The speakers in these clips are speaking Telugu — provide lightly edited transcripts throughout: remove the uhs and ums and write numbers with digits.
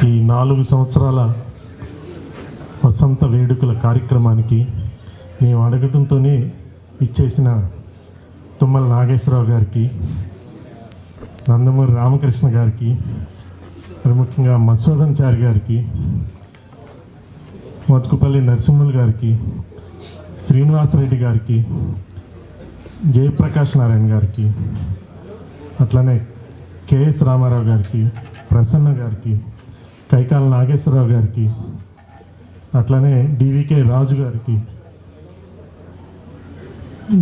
ఈ 4 సంవత్సరాల వసంత వేడుకల కార్యక్రమానికి మేము అడగటంతోనే ఇచ్చేసిన తుమ్మల నాగేశ్వరరావు గారికి, నందమూరి రామకృష్ణ గారికి, మరి ముఖ్యంగా మధుసూదన్ చారి గారికి, మోత్కుపల్లి నరసింహులు గారికి, శ్రీనివాసరెడ్డి గారికి, జయప్రకాష్ నారాయణ గారికి, అట్లనే కెఎస్ రామారావు గారికి, ప్రసన్న గారికి, కైకాల నాగేశ్వరరావు గారికి, అట్లనే డివికే రాజు గారికి,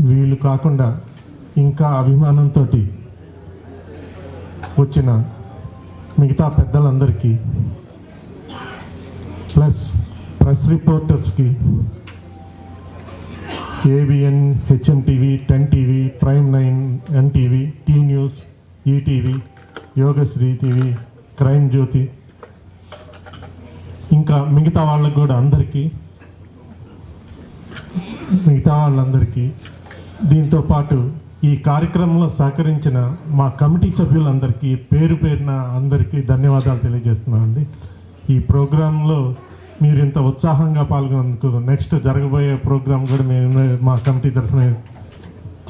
వీళ్ళు కాకుండా ఇంకా అభిమానంతో వచ్చిన మిగతా పెద్దలందరికీ, ప్లస్ ప్రెస్ రిపోర్టర్స్కి, ABN, HMTV, 10 TV, prime 9, NTV, T news, ETV, Yogashri TV, crime Jyothi, ఇంకా మిగతా వాళ్ళందరికీ దీంతో పాటు ఈ కార్యక్రమంలో సహకరించిన మా కమిటీ సభ్యులందరికీ పేరు పేరున అందరికీ ధన్యవాదాలు తెలియజేస్తున్నామండి. ఈ ప్రోగ్రాంలో మీరు ఇంత ఉత్సాహంగా పాల్గొన్నందుకు నెక్స్ట్ జరగబోయే ప్రోగ్రాం కూడా మేము మా కమిటీ తరఫున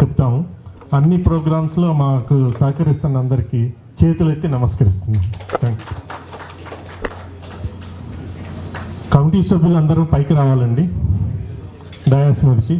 చెప్తాము. అన్ని ప్రోగ్రామ్స్లో మాకు సహకరిస్తున్న అందరికీ చేతులెత్తి నమస్కరిస్తున్నాం. Thank you. కమిటీ సభ్యులందరూ పైకి రావాలండి డయాస్ మీదకి.